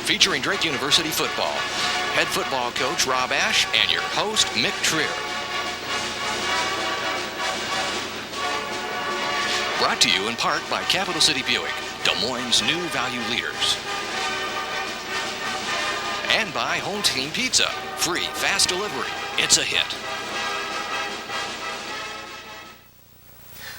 featuring Drake University football. Head football coach Rob Ash and your host Mick Trier. Brought to you in part by Capital City Buick, Des Moines' new value leaders. And by Home Team Pizza, free fast delivery. It's a hit.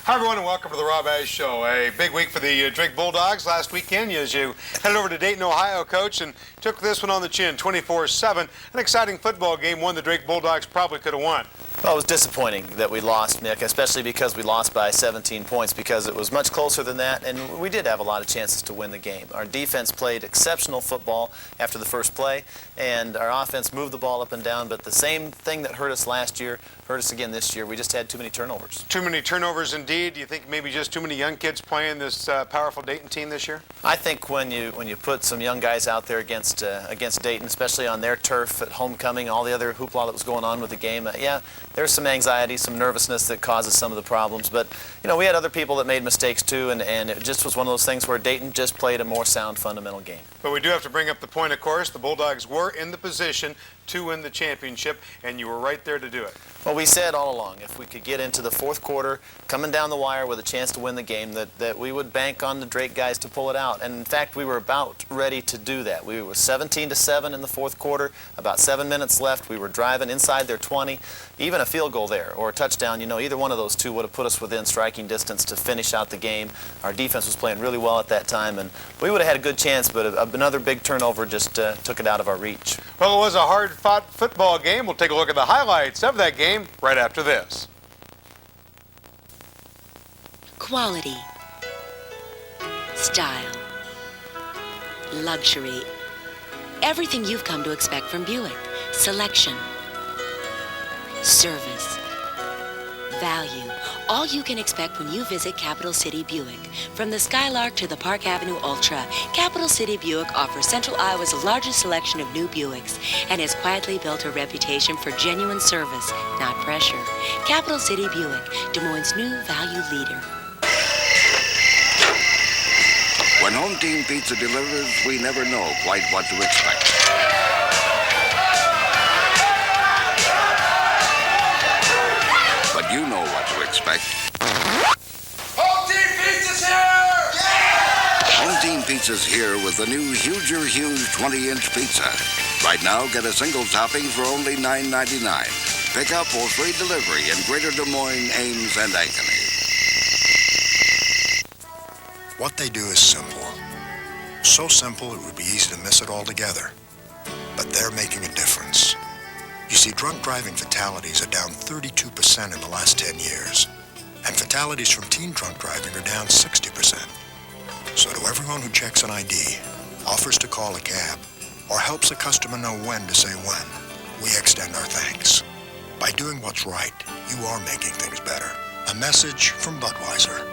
Hi, everyone, and welcome to the Rob Ash Show. A big week for the Drake Bulldogs last weekend as you headed over to Dayton, Ohio, Coach, and took this one on the chin, 24-7. An exciting football game, one the Drake Bulldogs probably could have won. Well, it was disappointing that we lost, Mick, especially because we lost by 17 points, because it was much closer than that, and we did have a lot of chances to win the game. Our defense played exceptional football after the first play, and our offense moved the ball up and down, but the same thing that hurt us last year hurt us again this year. We just had too many turnovers. Too many turnovers indeed. Do you think maybe just too many young kids playing this powerful Dayton team this year? I think when you put some young guys out there against Dayton, especially on their turf at homecoming, all the other hoopla that was going on with the game, yeah, there's some anxiety, some nervousness that causes some of the problems. But, you know, we had other people that made mistakes too, and it just was one of those things where Dayton just played a more sound, fundamental game. But we do have to bring up the point, of course, the Bulldogs were in the position to win the championship, and you were right there to do it. Well, we said all along, if we could get into the fourth quarter, coming down the wire with a chance to win the game, that we would bank on the Drake guys to pull it out. And in fact, we were about ready to do that. We were 17-7 in the fourth quarter, about 7 minutes left. We were driving inside their 20. Even a field goal there or a touchdown, you know, either one of those two would have put us within striking distance to finish out the game. Our defense was playing really well at that time, and we would have had a good chance, but another big turnover just took it out of our reach. Well, it was a hard-fought football game. We'll take a look at the highlights of that game right after this. Quality, style, luxury, everything you've come to expect from Buick. Selection, service, value, all you can expect when you visit Capital City Buick. From the Skylark to the Park Avenue Ultra, Capital City Buick offers Central Iowa's largest selection of new Buicks and has quietly built a reputation for genuine service, not pressure. Capital City Buick, Des Moines' new value leader. When Home Team Pizza delivers, we never know quite what to expect. But you know what to expect. Home Team Pizza's here! Yeah! Home Team Pizza's here with the new Huge 20-inch pizza. Right now, get a single topping for only $9.99. Pick up or free delivery in Greater Des Moines, Ames, and Ankeny. What they do is simple. So simple it would be easy to miss it altogether. But they're making a difference. You see, drunk driving fatalities are down 32% in the last 10 years. And fatalities from teen drunk driving are down 60%. So to everyone who checks an ID, offers to call a cab, or helps a customer know when to say when, we extend our thanks. By doing what's right, you are making things better. A message from Budweiser.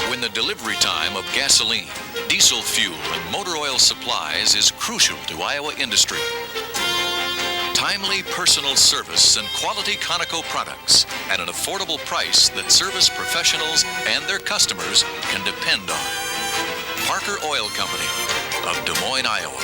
When the delivery time of gasoline, diesel fuel, and motor oil supplies is crucial to Iowa industry. Timely personal service and quality Conoco products at an affordable price that service professionals and their customers can depend on. Parker Oil Company of Des Moines, Iowa.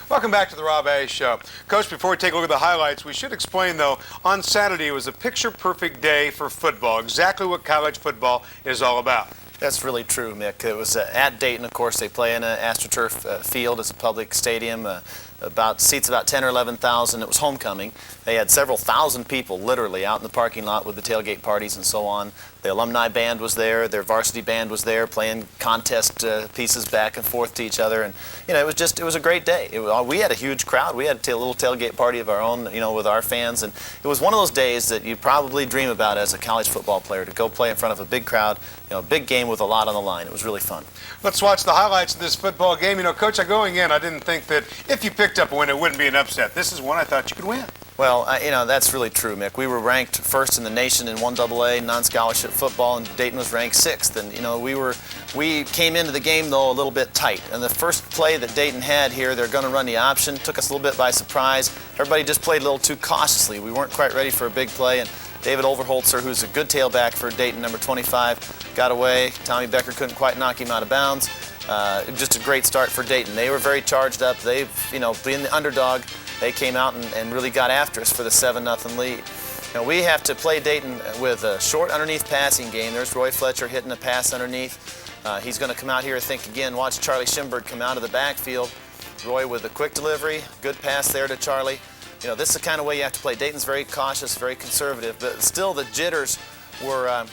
Welcome back to the Rob Ash Show. Coach, before we take a look at the highlights, we should explain, though, on Saturday it was a picture-perfect day for football, exactly what college football is all about. That's really true, Mick. It was at Dayton, of course. They play in an AstroTurf field. It's a public stadium, seats about 10 or 11,000. It was homecoming. They had several thousand people literally out in the parking lot with the tailgate parties and so on. The alumni band was there. Their varsity band was there playing contest pieces back and forth to each other. And, you know, it was a great day. We had a huge crowd. We had a little tailgate party of our own, you know, with our fans. And it was one of those days that you probably dream about as a college football player, to go play in front of a big crowd, you know, a big game with a lot on the line. It was really fun. Let's watch the highlights of this football game. You know, Coach, going in, I didn't think that if you picked up a win, it wouldn't be an upset. This is one I thought you could win. Well, that's really true, Mick. We were ranked first in the nation in 1AA non-scholarship football, and Dayton was ranked 6th. And, we came into the game, though, a little bit tight. And the first play that Dayton had here, they're going to run the option, took us a little bit by surprise. Everybody just played a little too cautiously. We weren't quite ready for a big play, and David Overholtzer, who's a good tailback for Dayton, number 25, got away. Tommy Becker couldn't quite knock him out of bounds. Just a great start for Dayton. They were very charged up. They've, being the underdog, they came out and really got after us for the 7-0 lead. Now we have to play Dayton with a short underneath passing game. There's Roy Fletcher hitting a pass underneath. He's going to come out here, I think, again, watch Charlie Schimberg come out of the backfield. Roy with a quick delivery, good pass there to Charlie. This is the kind of way you have to play. Dayton's very cautious, very conservative, but still the jitters were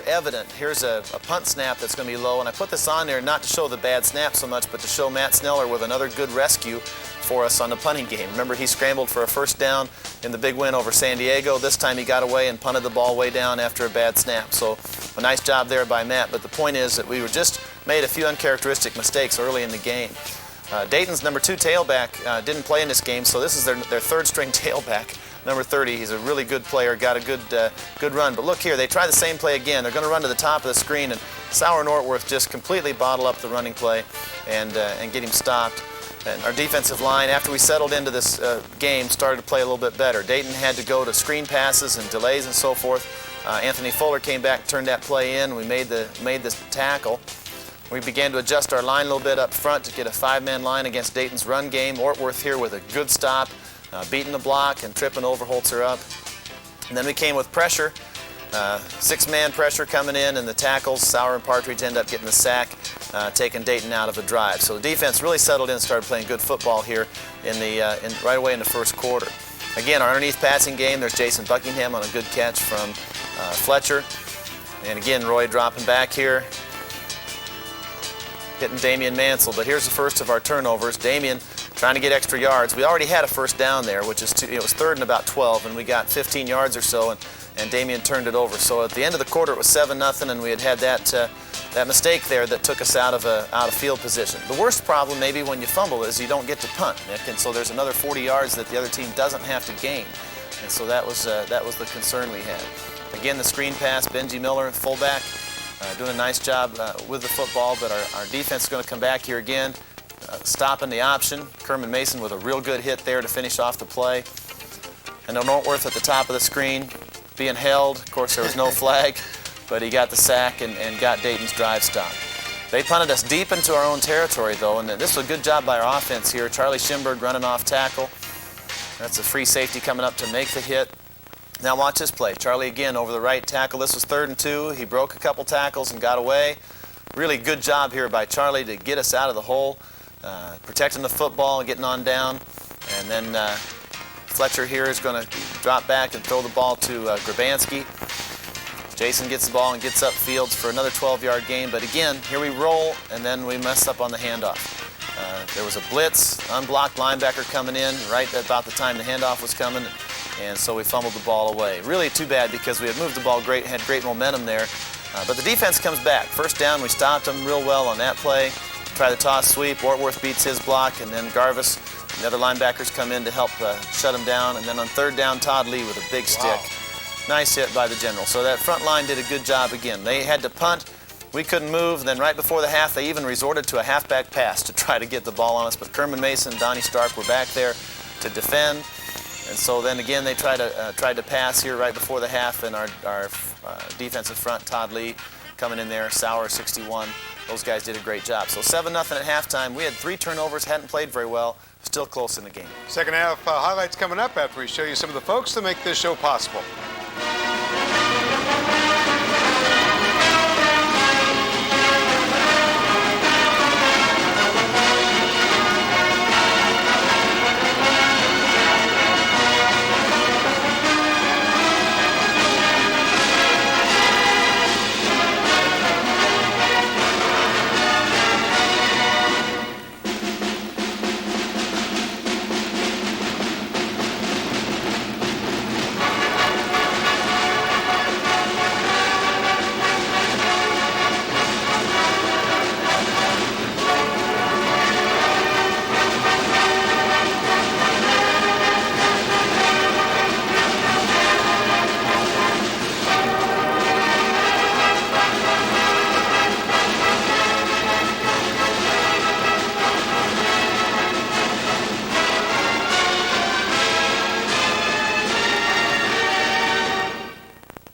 evident. Here's a punt snap that's going to be low, and I put this on there not to show the bad snap so much, but to show Matt Sneller with another good rescue for us on the punting game. Remember, he scrambled for a first down in the big win over San Diego. This time he got away and punted the ball way down after a bad snap. So a nice job there by Matt, but the point is that we were just made a few uncharacteristic mistakes early in the game. Dayton's number 2 tailback didn't play in this game, so this is their third string tailback. Number 30, he's a really good player, got a good run. But look here, they try the same play again. They're going to run to the top of the screen, and Sauer and Ortworth just completely bottle up the running play and get him stopped. And our defensive line, after we settled into this game, started to play a little bit better. Dayton had to go to screen passes and delays and so forth. Anthony Fuller came back, turned that play in. We made this tackle. We began to adjust our line a little bit up front to get a 5-man line against Dayton's run game. Ortworth here with a good stop, beating the block and tripping Overholtzer up. And then we came with pressure, 6-man pressure coming in, and the tackles. Sauer and Partridge end up getting the sack, taking Dayton out of a drive. So the defense really settled in and started playing good football here right away in the first quarter. Again, our underneath passing game, there's Jason Buckingham on a good catch from Fletcher. And again, Roy dropping back here, hitting Damian Mansell. But here's the first of our turnovers. Damian trying to get extra yards. We already had a first down there, which is it was 3rd and about 12, and we got 15 yards or so, and Damian turned it over. So at the end of the quarter, it was 7-0, and we had that mistake there that took us out of field position. The worst problem maybe when you fumble is you don't get to punt, Nick, and so there's another 40 yards that the other team doesn't have to gain. And so that was the concern we had. Again, the screen pass, Benji Miller, fullback, doing a nice job with the football, but our defense is going to come back here again, stopping the option. Kerman Mason with a real good hit there to finish off the play. And then Ortworth at the top of the screen being held. Of course, there was no flag, but he got the sack and got Dayton's drive stop. They punted us deep into our own territory, though, and this was a good job by our offense here. Charlie Schimberg running off tackle. That's a free safety coming up to make the hit. Now watch this play. Charlie again over the right tackle. This was 3rd and 2. He broke a couple tackles and got away. Really good job here by Charlie to get us out of the hole, protecting the football, getting on down. And then Fletcher here is going to drop back and throw the ball to Grabansky. Jason gets the ball and gets upfield for another 12-yard gain. But again, here we roll, and then we mess up on the handoff. There was a blitz, unblocked linebacker coming in right about the time the handoff was coming, and so we fumbled the ball away. Really too bad because we had moved the ball great, had great momentum there. But the defense comes back. First down, we stopped them real well on that play. Try the toss sweep. Ortworth beats his block, and then Garvis and the other linebackers come in to help shut him down. And then on 3rd down, Todd Lee with a big stick. Nice hit by the general. So that front line did a good job again. They had to punt. We couldn't move. Then right before the half, they even resorted to a halfback pass to try to get the ball on us. But Kerman Mason and Donnie Stark were back there to defend. And so then again, they tried to pass here right before the half, and our defensive front, Todd Lee, coming in there, Sauer, 61. Those guys did a great job. So 7-0 at halftime. We had 3 turnovers, hadn't played very well, still close in the game. Second half highlights coming up after we show you some of the folks that make this show possible.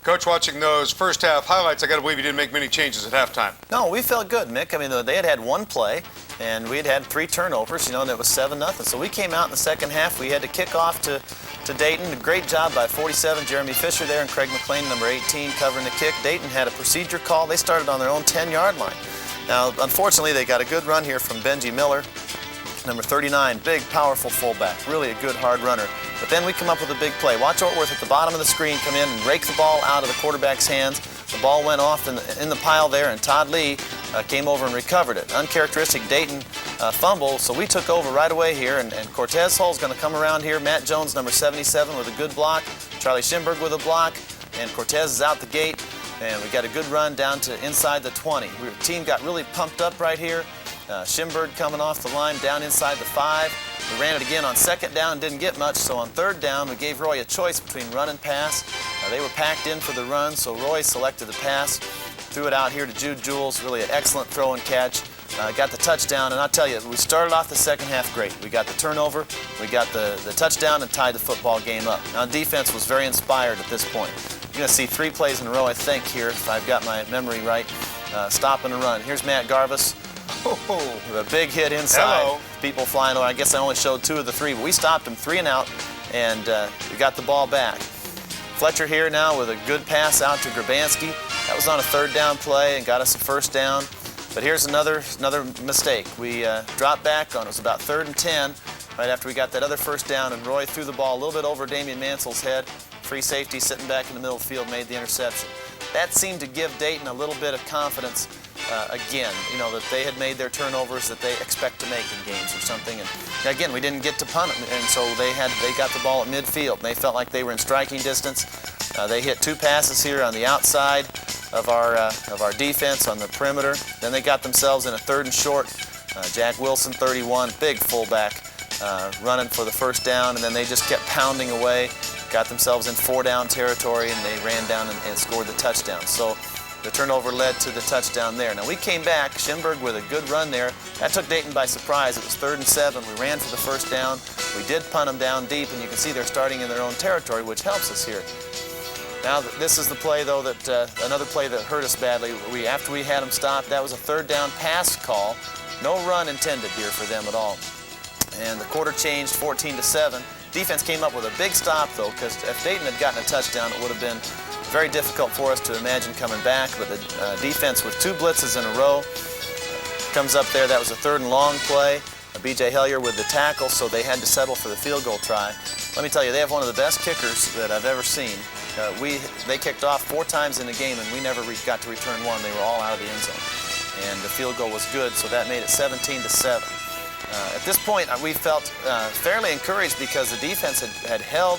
Coach, watching those first half highlights, I got to believe you didn't make many changes at halftime. No, we felt good, Mick. I mean, they had one play, and we had 3 turnovers, and it was 7-0. So we came out in the second half. We had to kick off to Dayton. A great job by 47, Jeremy Fisher there, and Craig McLean, number 18, covering the kick. Dayton had a procedure call. They started on their own 10-yard line. Now, unfortunately, they got a good run here from Benji Miller, number 39, big, powerful fullback, really a good, hard runner. But then we come up with a big play. Watch Ortworth at the bottom of the screen come in and rake the ball out of the quarterback's hands. The ball went off in the pile there, and Todd Lee came over and recovered it. Uncharacteristic Dayton fumble, so we took over right away here, and Cortez Hull's going to come around here. Matt Jones, number 77, with a good block. Charlie Schimberg with a block, and Cortez is out the gate, and we got a good run down to inside the 20. The team got really pumped up right here. Schimberg coming off the line down inside the 5. We ran it again on second down, didn't get much, so on third down we gave Roy a choice between run and pass. They were packed in for the run, so Roy selected the pass, threw it out here to Jude Jules, really an excellent throw and catch. Got the touchdown, and I'll tell you, we started off the second half great. We got the turnover, we got the touchdown, and tied the football game up. Now, defense was very inspired at this point. You're going to see 3 plays in a row, I think, here, if I've got my memory right. Stop and a run. Here's Matt Garvis. With a big hit inside. Hello. People flying over. I guess I only showed 2 of the 3, but we stopped him 3 and out, and we got the ball back. Fletcher here now with a good pass out to Grabanski. That was on a third down play and got us a first down. But here's another mistake. We dropped back on it. Was about 3rd and 10 right after we got that other first down, and Roy threw the ball a little bit over Damian Mansell's head. Free safety sitting back in the middle of the field made the interception. That seemed to give Dayton a little bit of confidence again, that they had made their turnovers that they expect to make in games or something. And again, we didn't get to punt them, and so they got the ball at midfield. They felt like they were in striking distance. They hit 2 passes here on the outside of our defense on the perimeter. Then they got themselves in a 3rd and short. Jack Wilson, 31, big fullback, running for the first down, and then they just kept pounding away. Got themselves in 4-down territory, and they ran down and scored the touchdown. So the turnover led to the touchdown there. Now we came back, Schimberg with a good run there. That took Dayton by surprise. It was 3rd and 7. We ran for the first down. We did punt them down deep, and you can see they're starting in their own territory, which helps us here. Now this is the play, though, that another play that hurt us badly. After we had them stopped, that was a 3rd down pass call. No run intended here for them at all. And the quarter changed 14-7. Defense came up with a big stop, though, because if Dayton had gotten a touchdown, it would have been very difficult for us to imagine coming back. But the defense with 2 blitzes in a row comes up there. That was a 3rd and long play. B.J. Hellier with the tackle, so they had to settle for the field goal try. Let me tell you, they have one of the best kickers that I've ever seen. They kicked off 4 times in the game, and we never got to return 1. They were all out of the end zone. And the field goal was good, so that made it 17-7. At this point, we felt fairly encouraged because the defense had held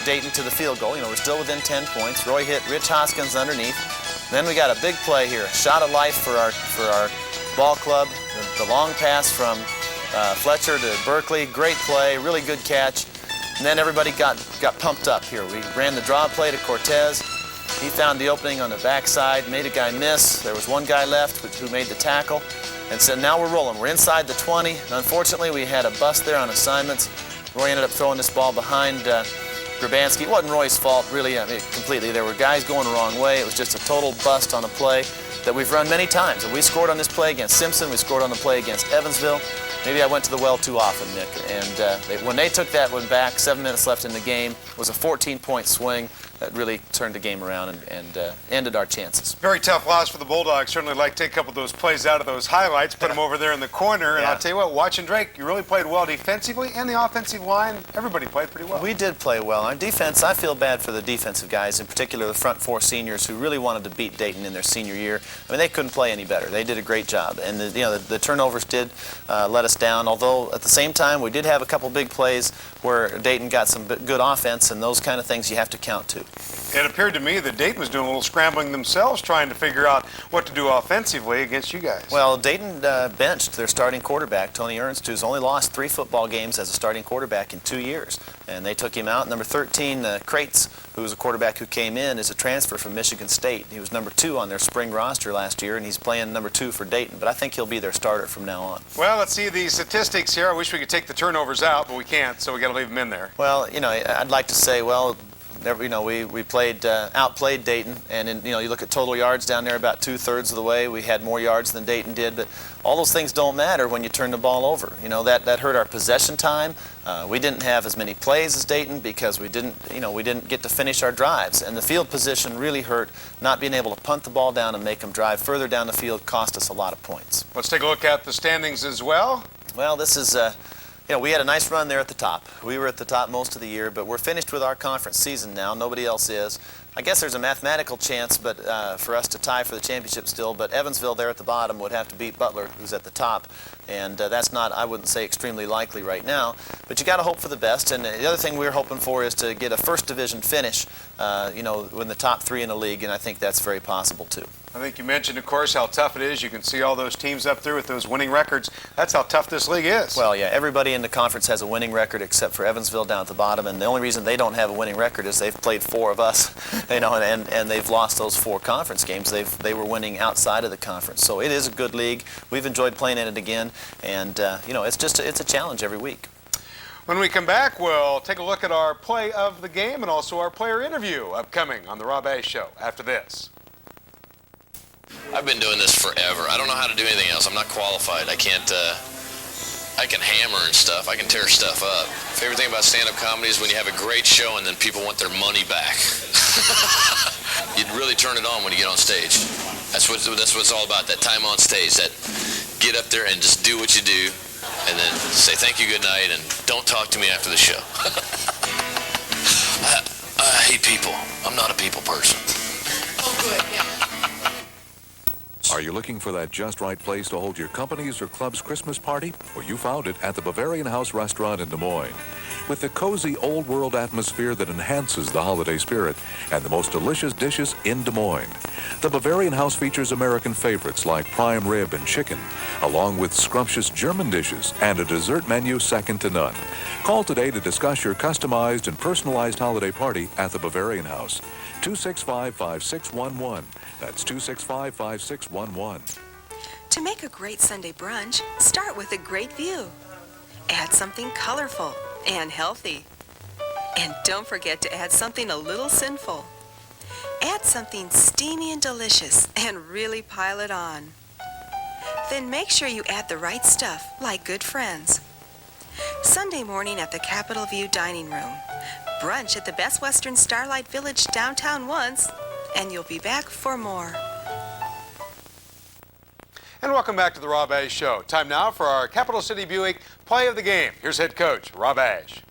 Dayton to the field goal. We're still within 10 points. Roy hit Rich Hoskins underneath. Then we got a big play here, a shot of life for our ball club. The long pass from Fletcher to Berkeley, great play, really good catch. And then everybody got pumped up here. We ran the draw play to Cortez. He found the opening on the backside, made a guy miss. There was one guy left who made the tackle. And so now we're rolling. We're inside the 20. And unfortunately, we had a bust there on assignments. Roy ended up throwing this ball behind Grabanski. It wasn't Roy's fault, really, completely. There were guys going the wrong way. It was just a total bust on a play that we've run many times. And we scored on this play against Simpson. We scored on the play against Evansville. Maybe I went to the well too often, Nick. And when they took that one back, 7 minutes left in the game, it was a 14-point swing that really turned the game around and ended our chances. Very tough loss for the Bulldogs. Certainly like to take a couple of those plays out of those highlights, put them over there in the corner. And Yeah. I'll tell you what, watching Drake, you really played well defensively, and the offensive line, everybody played pretty well. We did play well. Our defense, I feel bad for the defensive guys, in particular the front 4 seniors who really wanted to beat Dayton in their senior year. I mean, they couldn't play any better. They did a great job. And the turnovers did let us down, although at the same time we did have a couple big plays where Dayton got some good offense, and those kind of things you have to count to. It appeared to me that Dayton was doing a little scrambling themselves, trying to figure out what to do offensively against you guys. Well, Dayton benched their starting quarterback, Tony Ernst, who's only lost 3 football games as a starting quarterback in 2 years. And they took him out. Number 13, Krates, who was a quarterback who came in, is a transfer from Michigan State. He was number 2 on their spring roster last year, and he's playing number 2 for Dayton. But I think he'll be their starter from now on. Well, let's see the statistics here. I wish we could take the turnovers out, but we can't, so we got to leave them in there. Well, I'd like to say, well, We played outplayed Dayton, and you look at total yards down there about 2/3 of the way. We had more yards than Dayton did, but all those things don't matter when you turn the ball over. That hurt our possession time. We didn't have as many plays as Dayton because we didn't get to finish our drives, and the field position really hurt. Not being able to punt the ball down and make them drive further down the field cost us a lot of points. Let's take a look at the standings as well. Well, this is we had a nice run there at the top. We were at the top most of the year, but we're finished with our conference season now. Nobody else is. I guess there's a mathematical chance for us to tie for the championship still, but Evansville there at the bottom would have to beat Butler, who's at the top, and that's not, I wouldn't say, extremely likely right now. But you got to hope for the best, and the other thing we're hoping for is to get a first division finish, in the top 3 in the league, and I think that's very possible too. I think you mentioned, of course, how tough it is. You can see all those teams up there with those winning records. That's how tough this league is. Well, yeah, everybody in the conference has a winning record except for Evansville down at the bottom, and the only reason they don't have a winning record is they've played 4 of us, and they've lost those 4 conference games. They were winning outside of the conference. So it is a good league. We've enjoyed playing in it again, and it's a challenge every week. When we come back, we'll take a look at our play of the game and also our player interview upcoming on the Rob A. Show after this. I've been doing this forever. I don't know how to do anything else. I'm not qualified. I can't, I can hammer and stuff. I can tear stuff up. Favorite thing about stand-up comedy is when you have a great show and then people want their money back. You'd really turn it on when you get on stage. That's what it's all about, that time on stage, that get up there and just do what you do and then say thank you, good night, and don't talk to me after the show. I hate people. I'm not a people person. Oh, good, yeah. Are you looking for that just right place to hold your company's or club's Christmas party? Well, you found it at the Bavarian House Restaurant in Des Moines. With the cozy old world atmosphere that enhances the holiday spirit and the most delicious dishes in Des Moines. The Bavarian House features American favorites like prime rib and chicken, along with scrumptious German dishes and a dessert menu second to none. Call today to discuss your customized and personalized holiday party at the Bavarian House. 265-5611. That's 265-5611. To make a great Sunday brunch, start with a great view. Add something colorful and healthy. And don't forget to add something a little sinful. Add something steamy and delicious and really pile it on. Then make sure you add the right stuff, like good friends. Sunday morning at the Capitol View Dining Room. Brunch at the Best Western Starlight Village downtown once, and you'll be back for more. And welcome back to the Rob Ash Show. Time now for our Capital City Buick Play of the Game. Here's head coach Rob Ash.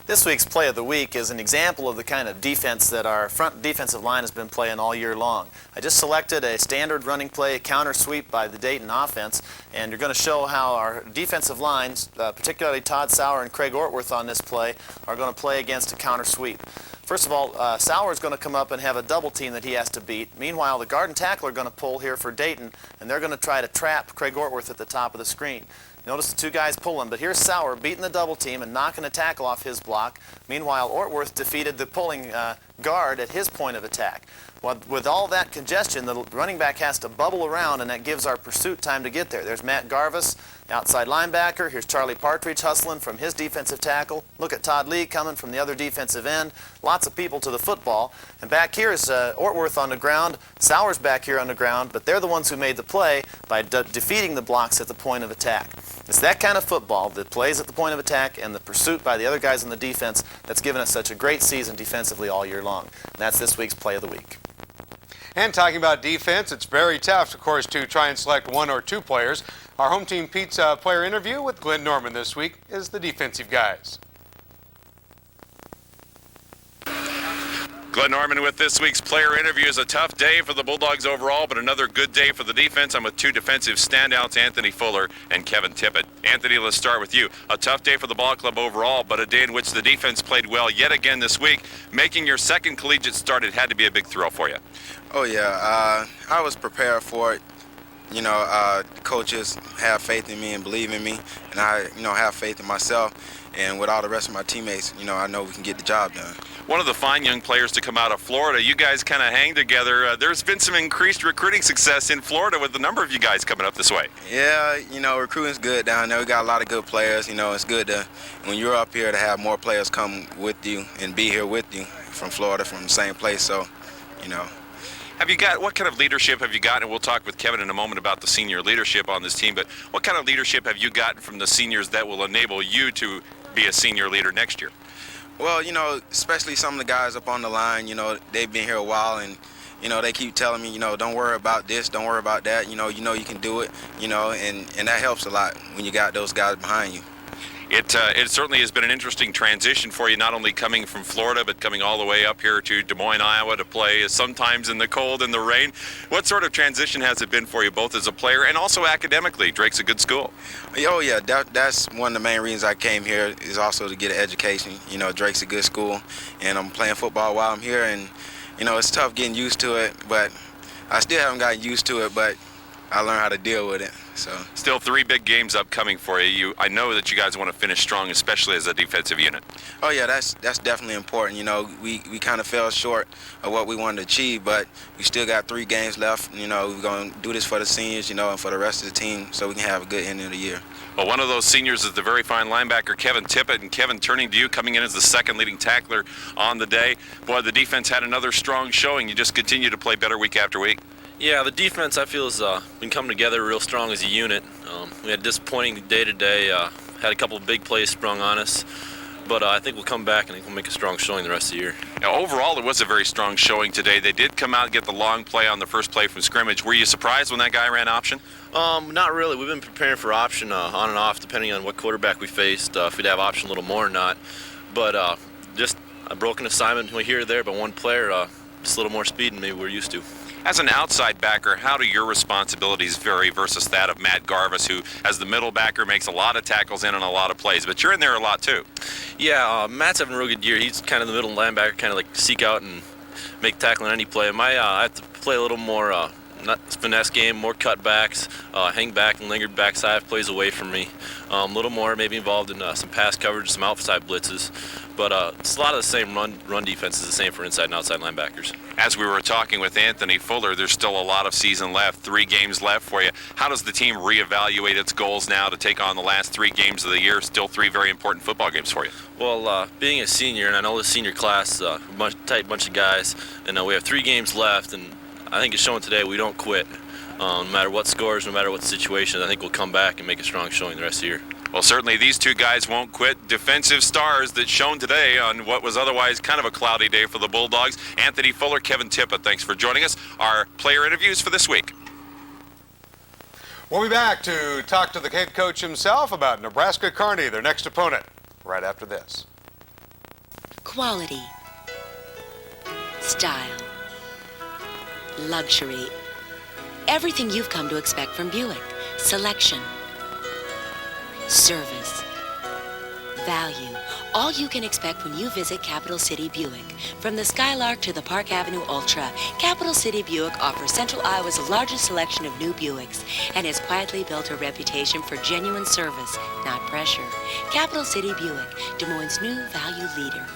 This week's Play of the Week is an example of the kind of defense that our front defensive line has been playing all year long. I just selected a standard running play, a counter sweep by the Dayton offense, and you're going to show how our defensive lines, particularly Todd Sauer and Craig Ortworth on this play, are going to play against a counter sweep. First of all, Sauer is going to come up and have a double team that he has to beat. Meanwhile, the guard and tackle are going to pull here for Dayton, and they're going to try to trap Craig Ortworth at the top of the screen. Notice the 2 guys pulling, but here's Sauer beating the double team and knocking a tackle off his block. Meanwhile, Ortworth defeated the pulling guard at his point of attack. Well, with all that congestion, the running back has to bubble around, and that gives our pursuit time to get there. There's Matt Garvis, outside linebacker. Here's Charlie Partridge hustling from his defensive tackle. Look at Todd Lee coming from the other defensive end. Lots of people to the football. And back here is Ortworth on the ground. Sauer's back here on the ground, but they're the ones who made the play by defeating the blocks at the point of attack. It's that kind of football that plays at the point of attack and the pursuit by the other guys on the defense that's given us such a great season defensively all year long. And that's this week's Play of the Week. And talking about defense, it's very tough, of course, to try and select 1 or 2 players. Our Home Team Pizza player interview with Glenn Norman this week is the defensive guys. Glenn Norman with this week's player interview. Is a tough day for the Bulldogs overall, but another good day for the defense. I'm with 2 defensive standouts, Anthony Fuller and Kevin Tippet. Anthony, let's start with you. A tough day for the ball club overall, but a day in which the defense played well yet again this week. Making your second collegiate start, it had to be a big thrill for you. Oh, yeah. I was prepared for it. You know, coaches have faith in me and believe in me, and I, have faith in myself. And with all the rest of my teammates, I know we can get the job done. One of the fine young players to come out of Florida. You guys kind of hang together. There's been some increased recruiting success in Florida with the number of you guys coming up this way. Yeah, recruiting's good down there. We got a lot of good players. It's good to, when you're up here, to have more players come with you and be here with you from Florida, from the same place. So, you know. What kind of leadership have you gotten? And we'll talk with Kevin in a moment about the senior leadership on this team, but what kind of leadership have you gotten from the seniors that will enable you to be a senior leader next year? Well, you know, especially some of the guys up on the line, you know, they've been here a while, and, you know, they keep telling me, you know, don't worry about this, don't worry about that, you know you can do it, you know, and that helps a lot when you got those guys behind you. It certainly has been an interesting transition for you, not only coming from Florida, but coming all the way up here to Des Moines, Iowa to play sometimes in the cold and the rain. What sort of transition has it been for you, both as a player and also academically? Drake's a good school. Oh, yeah, that's one of the main reasons I came here, is also to get an education. You know, Drake's a good school, and I'm playing football while I'm here, and, you know, it's tough getting used to it, but I still haven't gotten used to it, but I learned how to deal with it. So still 3 big games upcoming for you. I know that you guys want to finish strong, especially as a defensive unit. Oh yeah, that's definitely important. You know, we kind of fell short of what we wanted to achieve, but we still got 3 games left. You know, we're going to do this for the seniors, you know, and for the rest of the team, so we can have a good end of the year. Well, one of those seniors is the very fine linebacker, Kevin Tippet. And Kevin, turning to you, coming in as the second leading tackler on the day. Boy, the defense had another strong showing. You just continue to play better week after week. Yeah, the defense, I feel, has been coming together real strong as a unit. We had a disappointing day-to-day, had a couple of big plays sprung on us, but I think we'll come back and I think we'll make a strong showing the rest of the year. Now, overall, it was a very strong showing today. They did come out and get the long play on the first play from scrimmage. Were you surprised when that guy ran option? Not really. We've been preparing for option on and off, depending on what quarterback we faced, if we'd have option a little more or not. But just a broken assignment here or there by one player, just a little more speed than maybe we're used to. As an outside backer, how do your responsibilities vary versus that of Matt Garvis, who, as the middle backer, makes a lot of tackles in on a lot of plays? But you're in there a lot, too. Yeah, Matt's having a real good year. He's kind of the middle linebacker, kind of like seek out and make tackle on any play. I have to play a little more not finesse game, more cutbacks, hang back and lingered backside plays away from me. A little more maybe involved in some pass coverage, some outside blitzes. But it's a lot of the same run defense is the same for inside and outside linebackers. As we were talking with Anthony Fuller, there's still a lot of season left, 3 games left for you. How does the team reevaluate its goals now to take on the last 3 games of the year? Still 3 very important football games for you. Well, being a senior, and I know the senior class, tight bunch of guys, and we have 3 games left, and I think it's showing today we don't quit. No matter what scores, no matter what situation, I think we'll come back and make a strong showing the rest of the year. Well, certainly these 2 guys won't quit. Defensive stars that shone today on what was otherwise kind of a cloudy day for the Bulldogs. Anthony Fuller, Kevin Tippet, thanks for joining us. Our player interviews for this week. We'll be back to talk to the head coach himself about Nebraska Kearney, their next opponent, right after this. Quality, style, luxury, everything you've come to expect from Buick. Selection, service, value, all you can expect when you visit Capital City Buick. From the Skylark to the Park Avenue Ultra, Capital City Buick offers Central Iowa's largest selection of new Buicks and has quietly built a reputation for genuine service, not pressure. Capital City Buick, Des Moines' new value leader.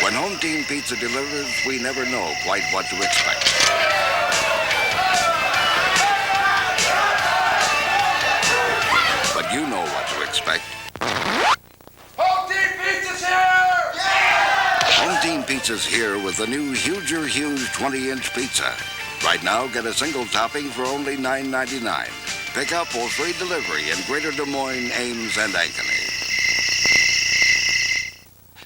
When Home Team Pizza delivers, we never know quite what to expect. But you know what to expect. Home Team Pizza's here! Yeah! Home Team Pizza's here with the new Huger Huge 20-inch pizza. Right now, get a single topping for only $9.99. Pick up or free delivery in Greater Des Moines, Ames, and Ankeny.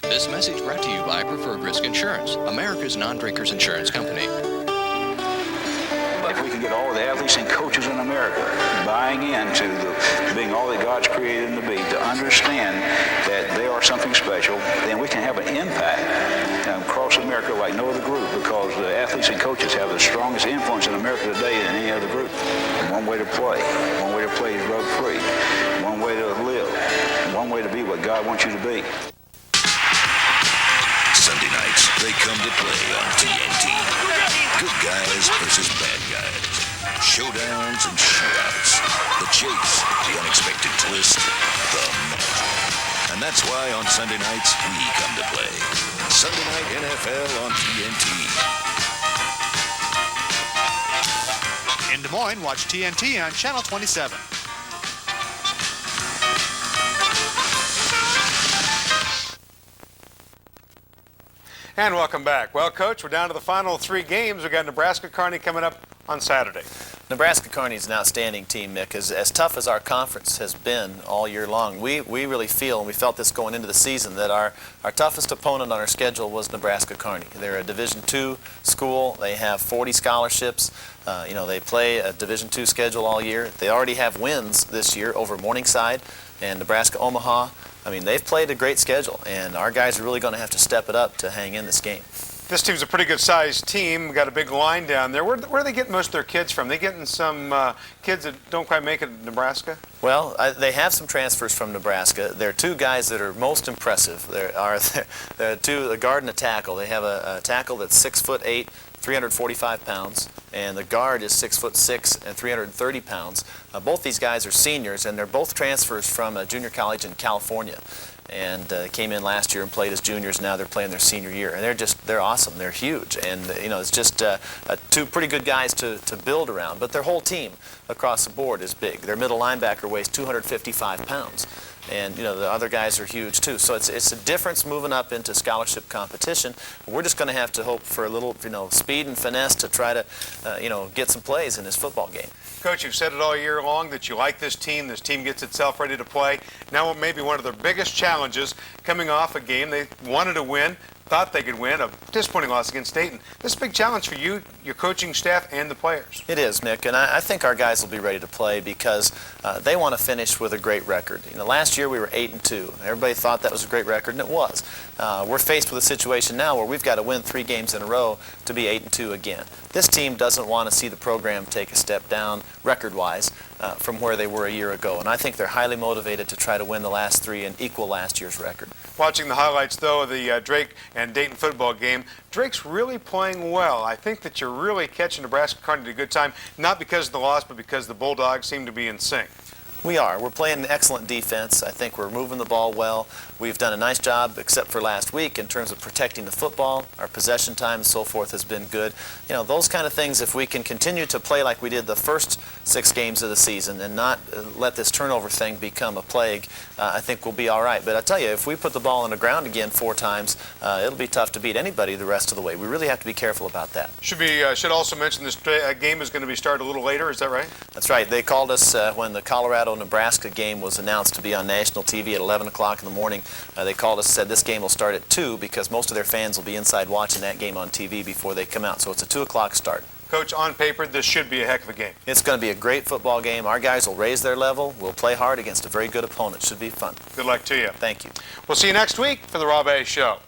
This message brought to you by Preferred Risk Insurance, America's non-drinkers insurance company. If we can get all the athletes and coaches in America buying into being all that God's created them to be, to understand that they are something special, then we can have an impact across America like no other group, because the athletes and coaches have the strongest influence in America today than any other group. One way to play is drug-free. One way to live. One way to be what God wants you to be. Sunday nights, they come to play on TNT. Good guys versus bad guys. Showdowns and shootouts. The chase, the unexpected twist, the magic. And that's why on Sunday nights, we come to play. Sunday Night NFL on TNT. In Des Moines, watch TNT on Channel 27. And welcome back. Well, Coach, we're down to the final 3 games. We've got Nebraska-Kearney coming up on Saturday. Nebraska-Kearney is an outstanding team, Mick. As tough as our conference has been all year long, we really feel, and we felt this going into the season, that our toughest opponent on our schedule was Nebraska-Kearney. They're a Division II school. They have 40 scholarships. They play a Division II schedule all year. They already have wins this year over Morningside and Nebraska-Omaha. I mean, they've played a great schedule, and our guys are really going to have to step it up to hang in this game. This team's a pretty good-sized team. We've got a big line down there. Where are they getting most of their kids from? They getting some kids that don't quite make it to Nebraska? Well, they have some transfers from Nebraska. There are 2 guys that are most impressive. There are a guard and a tackle. They have a tackle that's 6'8", 345 pounds, and the guard is 6'6" and 330 pounds. Both these guys are seniors, and they're both transfers from a junior college in California. And came in last year and played as juniors. Now they're playing their senior year, and they're awesome. They're huge, and it's just 2 pretty good guys to build around. But their whole team across the board is big. Their middle linebacker weighs 255 pounds, and the other guys are huge too. So it's a difference moving up into scholarship competition. We're just going to have to hope for a little speed and finesse to try to get some plays in this football game. Coach, you've said it all year long that you like this team. This team gets itself ready to play. Now maybe one of their biggest challenges, coming off a game they wanted to win, thought they could win, a disappointing loss against Dayton. This is a big challenge for you, your coaching staff, and the players. It is, Mick, and I think our guys will be ready to play because they want to finish with a great record. Last year we were 8-2. Everybody thought that was a great record, and it was. We're faced with a situation now where we've got to win 3 games in a row to be 8-2 again. This team doesn't want to see the program take a step down record-wise from where they were a year ago, and I think they're highly motivated to try to win the last 3 and equal last year's record. Watching the highlights, though, of the Drake and Dayton football game, Drake's really playing well. I think that you're really catching Nebraska-Kearney at a good time, not because of the loss, but because the Bulldogs seem to be in sync. We are. We're playing excellent defense. I think we're moving the ball well. We've done a nice job, except for last week, in terms of protecting the football. Our possession time and so forth has been good. Those kind of things, if we can continue to play like we did the first 6 games of the season and not let this turnover thing become a plague, I think we'll be all right. But I tell you, if we put the ball on the ground again 4 times, it'll be tough to beat anybody the rest of the way. We really have to be careful about that. Should also mention this game is going to be started a little later. Is that right? That's right. They called us when the Colorado-Nebraska game was announced to be on national TV at 11 o'clock in the morning. They called us and said this game will start at 2 because most of their fans will be inside watching that game on TV before they come out. So it's a 2 o'clock start. Coach, on paper, this should be a heck of a game. It's going to be a great football game. Our guys will raise their level. We'll play hard against a very good opponent. Should be fun. Good luck to you. Thank you. We'll see you next week for the Rob A. Show.